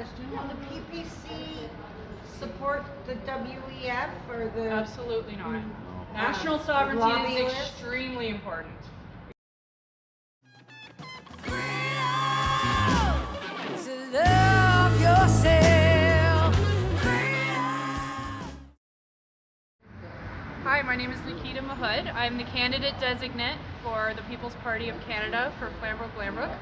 question. Will the PPC support the WEF or the... Absolutely not. National sovereignty is list? extremely important. Hi, my name is Nikita Mahood. I'm the candidate designate for the People's Party of Canada for Flambough, Glanbrook.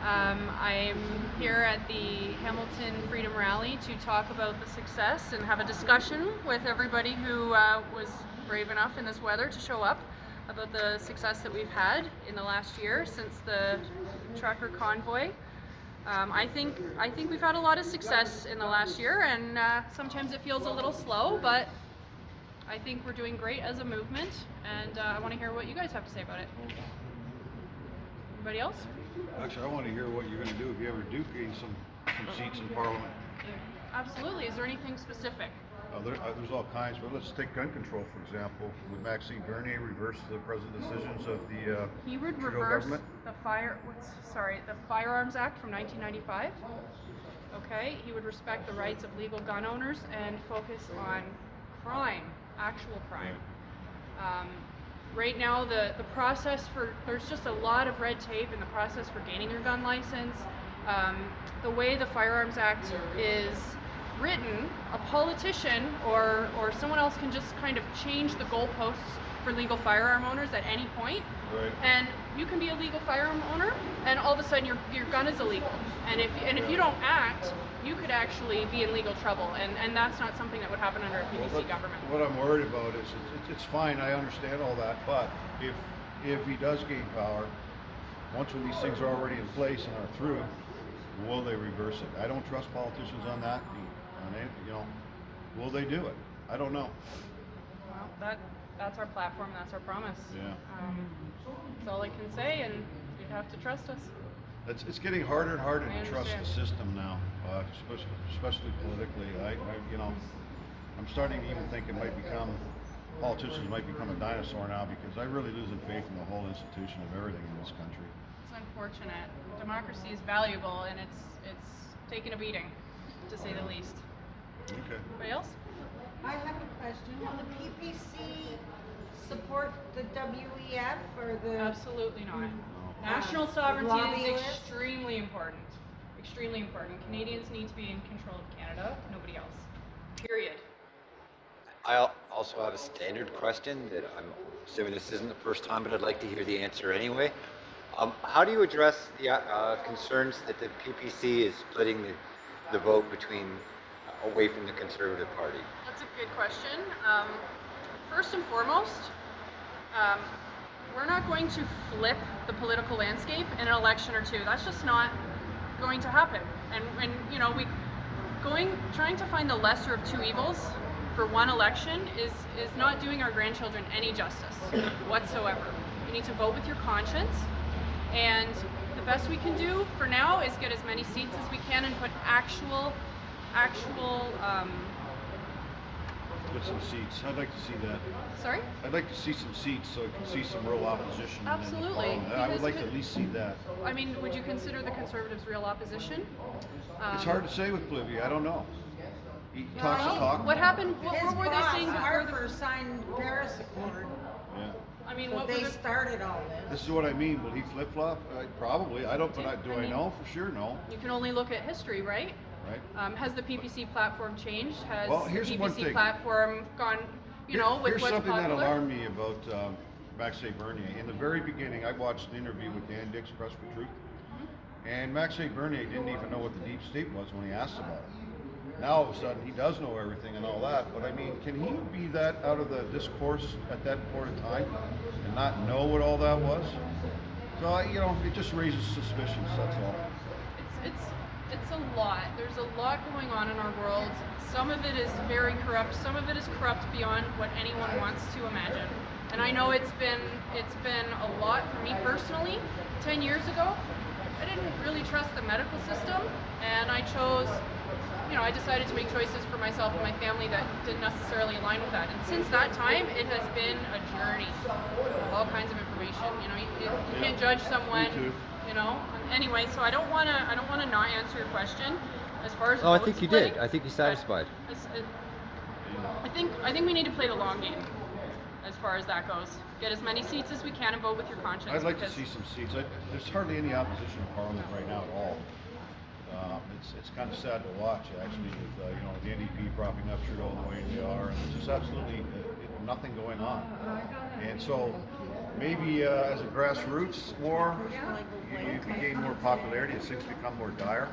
I'm here at the Hamilton Freedom Rally to talk about the success and have a discussion with everybody who was brave enough in this weather to show up about the success that we've had in the last year since the trucker convoy. I think we've had a lot of success in the last year, and sometimes it feels a little slow, but I think we're doing great as a movement, and I want to hear what you guys have to say about it. Anybody else? Actually, I want to hear what you're going to do if you ever do gain some seats in Parliament. Absolutely. Is there anything specific? There's all kinds, but let's take gun control, for example. Would Maxime Bernier reverse the present decisions of the He would Trudeau reverse government? the Firearms Act from 1995. Okay, he would respect the rights of legal gun owners and focus on crime, actual crime. Right now, the process there's just a lot of red tape in the process for gaining your gun license. The way the Firearms Act is written, a politician or someone else can just kind of change the goalposts for legal firearm owners at any point. Right. And you can be a legal firearm owner, and all of a sudden your gun is illegal. And if you don't act, you could actually be in legal trouble, and that's not something that would happen under a PPC government. What I'm worried about is it's fine. I understand all that, but if he does gain power, once when these things are already in place and are through, will they reverse it? I don't trust politicians on that. Will they do it? I don't know. Well, that's our platform. That's our promise. Yeah. That's all I can say, and you'd have to trust us. It's getting harder and harder I to trust the understand. system now, especially politically. I'm starting to even think politicians might become a dinosaur now, because I really losing faith in the whole institution of everything in this country. It's unfortunate. Democracy is valuable, and it's taken a beating, to say the least. Okay. Anybody else? I have a question. Will the PPC support the WEF or the... Absolutely not. National sovereignty lobby is list? extremely important. Extremely important. Canadians need to be in control of Canada, nobody else. Period. I also have a standard question that I'm assuming this isn't the first time, but I'd like to hear the answer anyway. How do you address the concerns that the PPC is splitting the vote between away from the Conservative Party? That's a good question. First and foremost, we're not going to flip the political landscape in an election or two. That's just not going to happen. And trying to find the lesser of two evils for one election is not doing our grandchildren any justice whatsoever. You need to vote with your conscience, and the best we can do for now is get as many seats as we can and put actual Put some seats. I'd like to see that. sorry? I'd like to see some seats so I can see some real opposition. Absolutely. I would like to at least see that. I mean, would you consider the Conservatives real opposition? It's hard to say with Bolivia. I don't know. He talks the talk. What happened? What His were they boss, saying before Harper, signed the Paris Accord. Yeah. I mean, So what they were the, started all This this. is what I mean. Will he flip-flop? Probably. I don't. But do I know for sure? No. you can only look at history, right? Right. Has the PPC platform changed? Has Well, the here's one PPC thing. platform gone, with Here's what's something popular? that alarmed me about Maxime Bernier. In the very beginning, I watched an interview with Dan Dix, Press for Truth, and Maxime Bernier didn't even know what the deep state was when he asked about it. Now, all of a sudden, he does know everything and all that, but I mean, can he be that out of the discourse at that point in time and not know what all that was? So, it just raises suspicions, that's all. It's a lot. There's a lot going on in our world. Some of it is very corrupt. Some of it is corrupt beyond what anyone wants to imagine. And I know it's been a lot for me personally. 10 years ago, I didn't really trust the medical system, and I decided to make choices for myself and my family that didn't necessarily align with that. And since that time, it has been a journey. All kinds of information. You can't judge someone. Me too. Anyway, so I don't want to not answer your question. as far as Oh, I vote think you splitting, did. I think you're satisfied. I think we need to play the long game as far as that goes. Get as many seats as we can and vote with your conscience. I'd like to because see some seats. There's hardly any opposition in Parliament right now at all. It's kind of sad to watch, actually, with the NDP propping up Trudeau the way they are, and there's just absolutely nothing going on. And so maybe as a grassroots war, you can gain more popularity as things become more dire.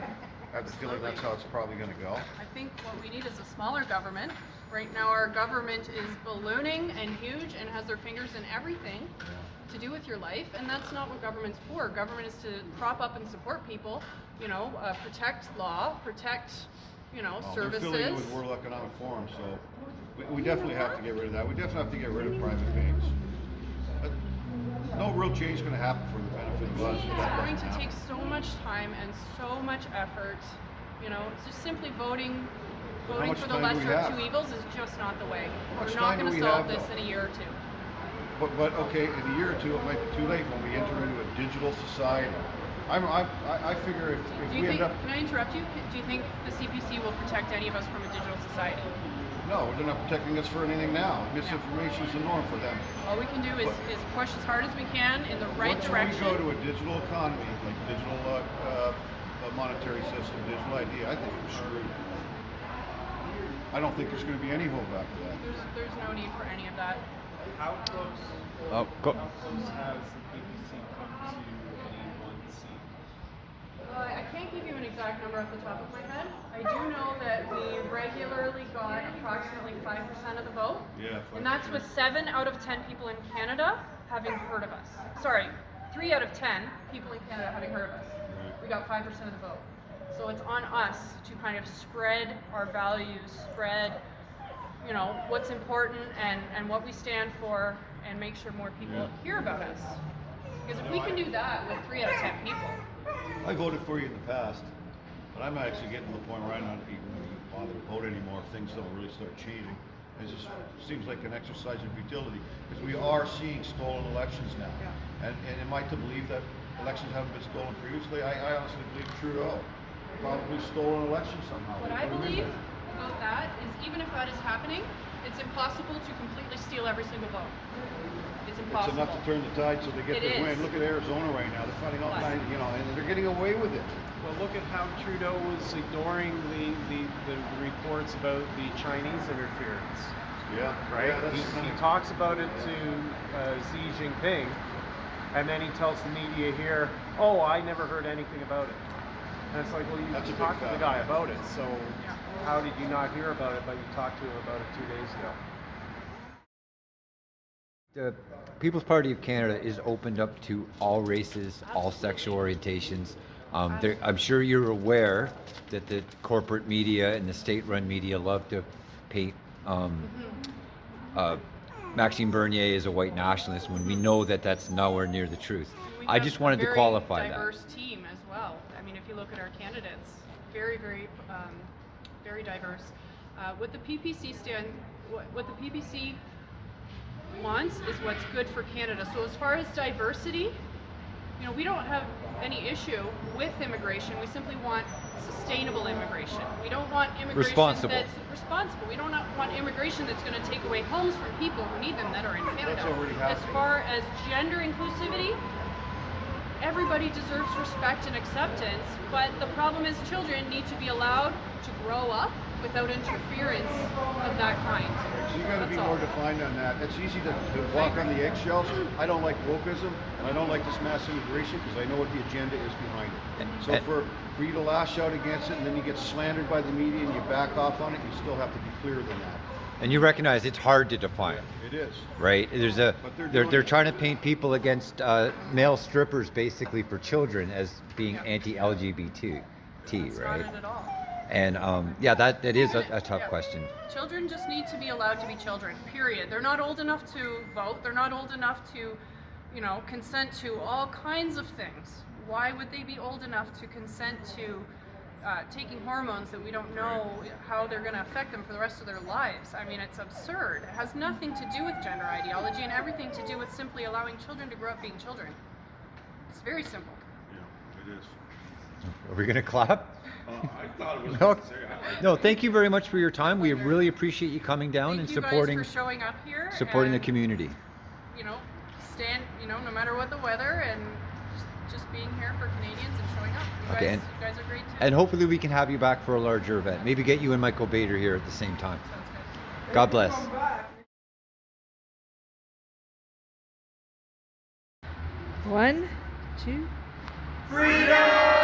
I have the feeling that's how it's probably going to go. I think what we need is a smaller government. Right now our government is ballooning and huge and has their fingers in everything to do with your life, and that's not what government's for. Government is to prop up and support people, protect law, protect, services. They're filling it with World Economic Forum, so we definitely have to get rid of that. We definitely have to get rid of private banks. But no real change is going to happen for the benefit of us. It's going to take so much time and so much effort. It's just simply voting much for the time do we lesser of have? two evils is just not the way. much We're not time do going to we solve have, this though? in a year or two. But okay, in a year or two, it might be too late when we enter into a digital society. I figure if Do you we think, end up, can I interrupt you? Do you think the CPC will protect any of us from a digital society? no, they're not protecting us for anything now. Misinformation is the norm for them. All we can do is push as hard as we can in the right direction. Once we go to a digital economy, like digital monetary system, digital ID, I think we're screwed. I don't think there's going to be any hope after that. There's no need for any of that. How close? Oh, go. How close has the PPC come to any one seat? I can't give you an exact number off the top of my head. I do know that we regularly got approximately 5% of the vote. Yeah. And that's with 7 out of 10 people in Canada having heard of us. Sorry, 3 out of 10 people in Canada having heard of us. Right. We got 5% of the vote. So it's on us to kind of spread our values, spread, what's important and what we stand for, and make sure more people hear about us. Because if we can do that with 3 out of 10 people. I voted for you in the past, but I'm actually getting to the point where I'm not even going to bother to vote anymore if things don't really start changing. It just seems like an exercise in futility, because we are seeing stolen elections now. And am I to believe that elections haven't been stolen previously? I honestly believe Trudeau probably stole an election somehow. What I believe about that is, even if that is happening, it's impossible to completely steal every single vote. It's It's impossible. enough to turn the tide so they get It their win. is. Look at Arizona right now. They're finding all But- kinds, and they're getting away with it. Well, look at how Trudeau was ignoring the reports about the Chinese interference, Yeah. right? Yeah, that's He talks about it to Xi Jinping, and then he tells the media here, "Oh, I never heard anything about it." And it's like, well, you That's a big talked to the fact. guy about it, so how did you not hear about it, but you talked to him about it 2 days ago? The People's Party of Canada is opened up to all races, all sexual orientations. I'm sure you're aware that the corporate media and the state-run media love to paint Maxime Bernier as a white nationalist when we know that that's nowhere near the truth. And we I have just a wanted to very qualify that. diverse team as well. I mean, if you look at our candidates, very, very, very diverse. What the PPC what the PPC wants is what's good for Canada. So as far as diversity, we don't have any issue with immigration. We simply want sustainable immigration. We don't want immigration Responsible. that's responsible. We don't want immigration that's going to take away homes from people who need them that are in Canada. That's already As happening. far as gender inclusivity, everybody deserves respect and acceptance, but the problem is children need to be allowed to grow up without interference of that kind. So you got to That's be all. more defined on that. It's easy to walk on the eggshells. I don't like wokeism, and I don't like this mass immigration because I know what the agenda is behind it. So for you to lash out against it and then you get slandered by the media and you back off on it, you still have to be clearer than that. And you recognize it's hard to define, It is. right? But they're doing They're it. trying to paint people against male strippers basically for children as being anti-LGBT, That's right? not it at all. And that is a tough question. Children just need to be allowed to be children, period. They're not old enough to vote. They're not old enough to, consent to all kinds of things. Why would they be old enough to consent to taking hormones that we don't know how they're going to affect them for the rest of their lives? I mean, it's absurd. It has nothing to do with gender ideology and everything to do with simply allowing children to grow up being children. It's very simple. Yeah, it is. Are we gonna clap? I thought it was No, necessary. no, thank you very much for your time. We really appreciate you coming down and Thank you supporting guys for showing up here. supporting the and, community. You know, no matter what the weather, and just being here for Canadians and showing up. Okay, You guys are great too. And hopefully we can have you back for a larger event. Maybe get you and Michael Bader here at the same time. Sounds good. God bless. One, two. Freedom!